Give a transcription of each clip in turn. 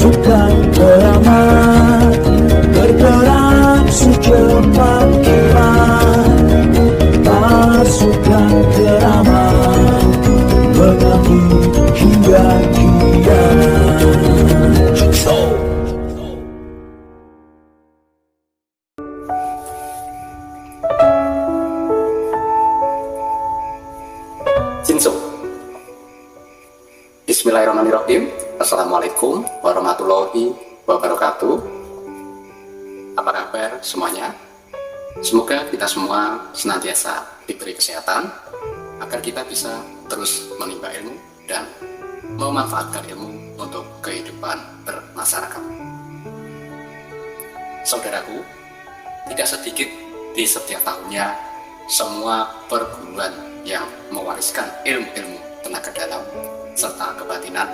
pasukan keramat bergerak secepat kilat. Pasukan keramat mengabdi hingga kiamat. Jinso. Bismillahirrahmanirrahim. Assalamualaikum warahmatullahi wabarakatuh. Apa kabar semuanya? Semoga kita semua senantiasa diberi kesehatan agar kita bisa terus menimba ilmu dan memanfaatkan ilmu untuk kehidupan bermasyarakat. Saudaraku, tidak sedikit di setiap tahunnya semua perguruan yang mewariskan ilmu-ilmu tenaga dalam serta kebatinan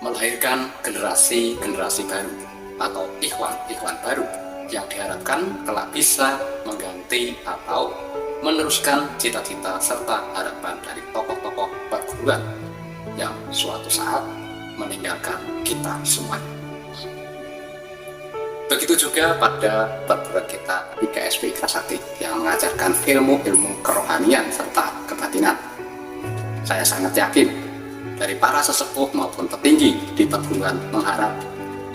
melahirkan generasi-generasi baru atau ikhwan-ikhwan baru yang diharapkan kelak bisa mengganti atau meneruskan cita-cita serta harapan dari tokoh-tokoh perguruan yang suatu saat meninggalkan kita semuanya. Begitu juga pada perguruan kita IKSP Ikrasakti yang mengajarkan ilmu-ilmu kerohanian serta kebatinan. Saya sangat yakin dari para sesepuh maupun petinggi di perguruan mengharap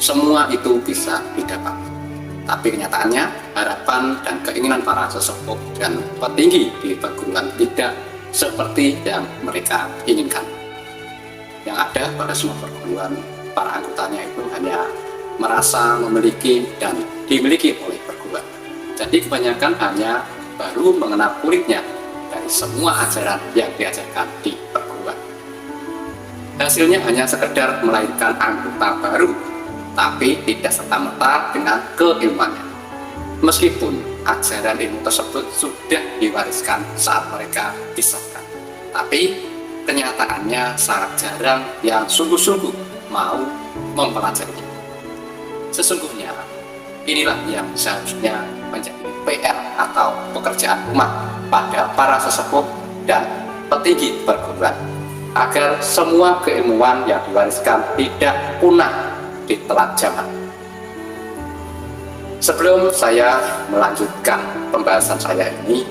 semua itu bisa didapat. Tapi kenyataannya harapan dan keinginan para sesepuh dan petinggi di perguruan tidak seperti yang mereka inginkan. Yang ada pada semua perguruan, para anggotanya itu hanya merasa memiliki dan dimiliki oleh perguruan. Jadi kebanyakan hanya baru mengenal kulitnya dari semua ajaran yang diajarkan di perguruan. Hasilnya hanya sekedar melahirkan anggota baru, tapi tidak serta-merta dengan keilmuannya. Meskipun ajaran ilmu tersebut sudah diwariskan saat mereka disahkan, tapi kenyataannya sangat jarang yang sungguh-sungguh mau mempelajarinya. Sesungguhnya inilah yang seharusnya menjadi PR atau pekerjaan rumah pada para sesepuh dan petinggi perguruan, agar semua keilmuan yang diwariskan tidak punah ditelan zaman. Sebelum saya melanjutkan pembahasan saya ini,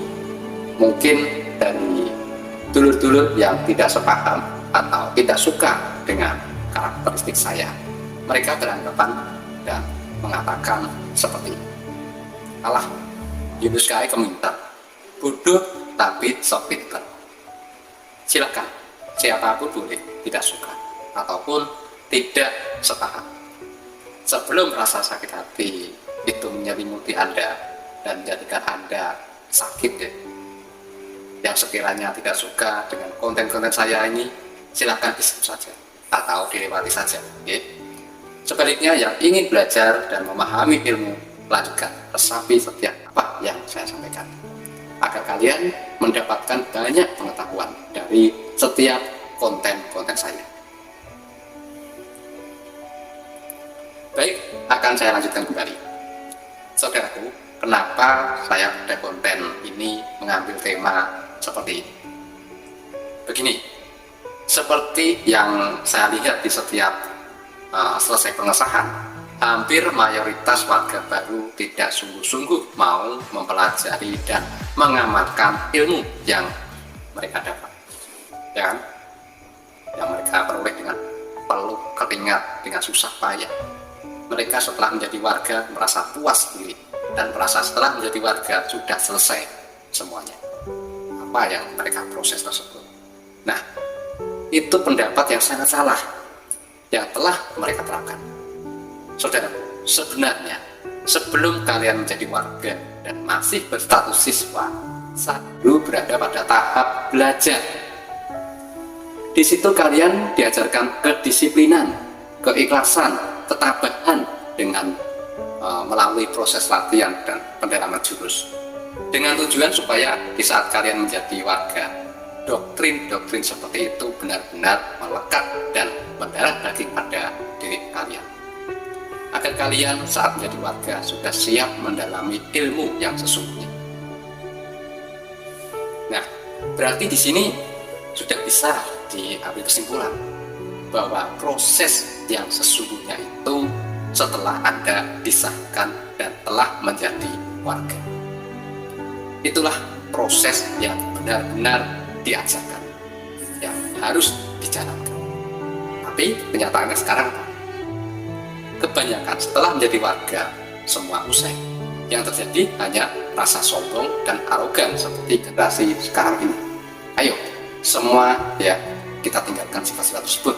mungkin dari dulur-dulur yang tidak sepaham atau tidak suka dengan karakteristik saya, mereka beranggapan dan mengatakan seperti ini. Alah, Yunus kae keminter, bodoh tapi sok pinter. Silakan, siapapun boleh tidak suka ataupun tidak sepaham. Sebelum rasa sakit hati itu menyelimuti Anda dan menjadikan Anda sakit ya, yang sekiranya tidak suka dengan konten-konten saya ini, silakan di-skip saja atau dilewati saja ya. Sebaliknya yang ingin belajar dan memahami ilmu, lanjutkan, resapi setiap apa yang saya sampaikan, agar kalian mendapatkan banyak pengetahuan dari setiap konten-konten saya. Baik, akan saya lanjutkan kembali. Saudaraku, kenapa saya pada konten ini mengambil tema seperti ini? Begini, seperti yang saya lihat di setiap selesai pengesahan, hampir mayoritas warga baru tidak sungguh-sungguh mau mempelajari dan mengamalkan ilmu yang mereka dapat, ya kan? Yang mereka peroleh dengan peluh keringat, dengan susah payah. Mereka setelah menjadi warga merasa puas diri dan merasa setelah menjadi warga sudah selesai semuanya apa yang mereka proses tersebut. Nah, itu pendapat yang sangat salah yang telah mereka terapkan. Saudara, sebenarnya sebelum kalian menjadi warga dan masih berstatus siswa, saat dulu berada pada tahap belajar. Di situ kalian diajarkan kedisiplinan, keikhlasan, ketabahan dengan melalui proses latihan dan pendalaman jurus, dengan tujuan supaya di saat kalian menjadi warga, doktrin-doktrin seperti itu benar-benar melekat dan mendarah daging pada diri kalian, agar kalian saat menjadi warga sudah siap mendalami ilmu yang sesungguhnya. Nah, berarti di sini sudah bisa diambil kesimpulan bahwa proses yang sesungguhnya itu setelah Anda disahkan dan telah menjadi warga. Itulah proses yang benar-benar diajarkan, yang harus dijalankan. Tapi kenyataannya sekarang kebanyakan setelah menjadi warga semua usai. Yang terjadi hanya rasa sombong dan arogan seperti generasi sekarang ini. Ayo semua ya, kita tinggalkan sifat-sifat tersebut.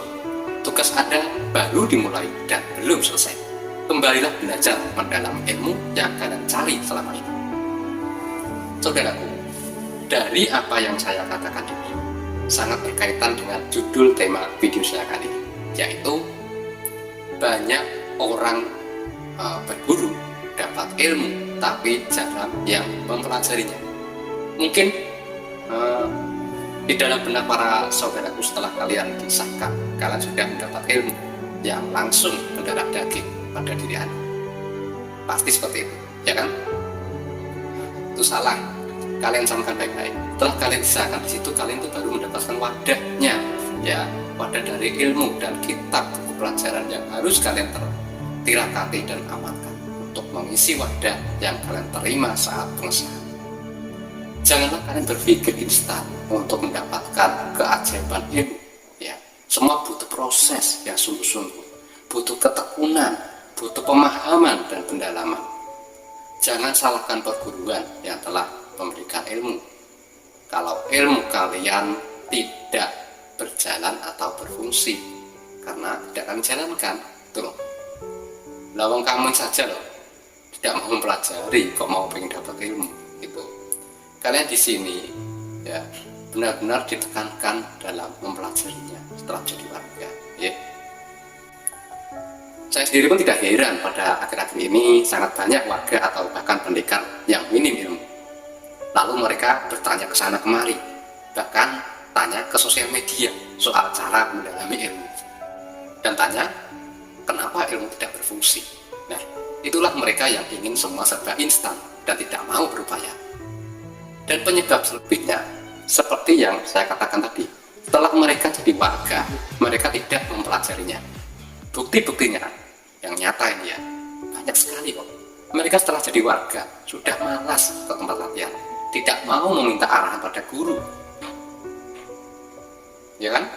Tugas Anda baru dimulai dan belum selesai. Kembalilah belajar mendalami ilmu yang kalian cari selama ini. Saudaraku, dari apa yang saya katakan ini sangat berkaitan dengan judul tema video saya kali ini, yaitu banyak orang berburu dapat ilmu tapi jarang yang mempelajarinya. Mungkin di dalam benak para saudaraku, setelah kalian disahkan, kalian sudah mendapat ilmu yang langsung mendarah daging pada diri Anda. Pasti seperti itu, ya kan? Itu salah. Kalian camkan baik-baik. Setelah kalian disahkan di situ, kalian itu baru mendapatkan wadahnya, ya, wadah dari ilmu dan kitab buku pelajaran yang harus kalian tirakati dan amalkan untuk mengisi wadah yang kalian terima saat pengesahan. Janganlah kalian berpikir instan untuk mendapatkan keajaiban ilmu. Ya, semua butuh proses yang sungguh-sungguh, butuh ketekunan, butuh pemahaman dan pendalaman. Jangan salahkan perguruan yang telah memberikan ilmu kalau ilmu kalian tidak berjalan atau berfungsi karena tidak kalian jalankan. Tuh, lawang kamu saja loh tidak mau mempelajari kok mau pengen dapat ilmu gitu. Kalian di sini ya benar-benar ditekankan dalam mempelajarinya setelah jadi warga, ya. Saya sendiri pun tidak heran pada akhir-akhir ini sangat banyak warga atau bahkan pendekar yang minim ilmu. Lalu mereka bertanya ke sana kemari, bahkan tanya ke sosial media soal cara mendalami ilmu, dan tanya kenapa ilmu tidak berfungsi. Nah, itulah mereka yang ingin semua serba instan dan tidak mau berupaya. Dan penyebab selebihnya seperti yang saya katakan tadi, setelah mereka jadi warga, mereka tidak mempelajarinya. Bukti-buktinya yang nyata ini ya banyak sekali kok. Mereka setelah jadi warga sudah malas ke tempat latihan, tidak mau meminta arahan pada guru, ya kan?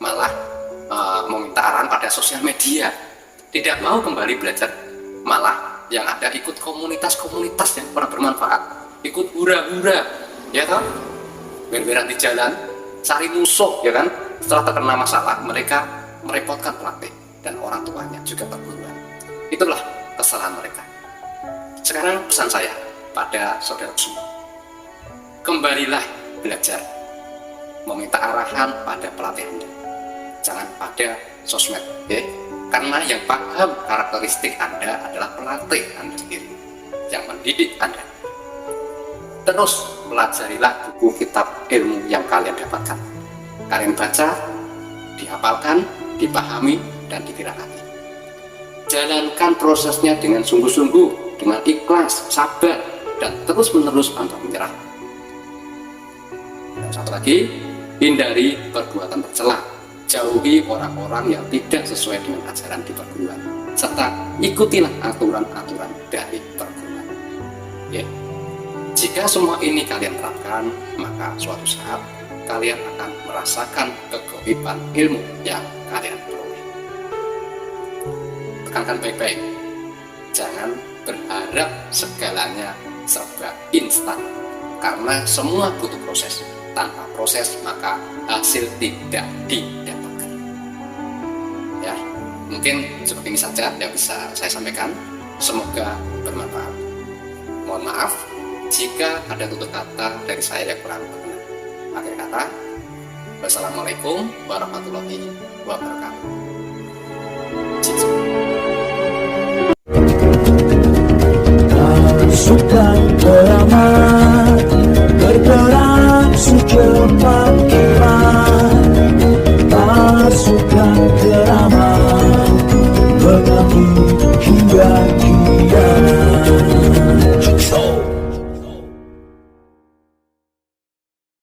Malah meminta arahan pada sosial media, tidak mau kembali belajar, malah yang ada ikut komunitas-komunitas yang kurang bermanfaat, ikut hura-hura, ya kan? Ber-beran di jalan, cari musuh, ya kan? Setelah terkena masalah, mereka merepotkan pelatih dan orang tuanya juga perguruan. Itulah kesalahan mereka. Sekarang pesan saya pada saudara semua, kembalilah belajar, meminta arahan pada pelatih Anda, jangan pada sosmed, ya. Karena yang paham karakteristik Anda adalah pelatih Anda sendiri yang mendidik Anda. Terus pelajarilah buku kitab ilmu yang kalian dapatkan. Kalian baca, dihafalkan, dipahami, dan ditirakati. Jalankan prosesnya dengan sungguh-sungguh, dengan ikhlas, sabar, dan terus-menerus pantang menyerah. Dan satu lagi, hindari perbuatan tercela. Jauhi orang-orang yang tidak sesuai dengan ajaran di perguruan, serta ikutilah aturan-aturan dari perguruan. Ya. Jika semua ini kalian terapkan, maka suatu saat kalian akan merasakan kegaiban ilmu yang kalian peroleh. Tekankan baik-baik, jangan berharap segalanya serba instan, karena semua butuh proses. Tanpa proses maka hasil tidak didapatkan. Ya, mungkin seperti ini saja yang bisa saya sampaikan. Semoga bermanfaat. Mohon maaf jika ada tutur kata dari saya yang kurang berkenan. Akhir kata, wassalamualaikum warahmatullahi wabarakatuh. Pasukan Bernama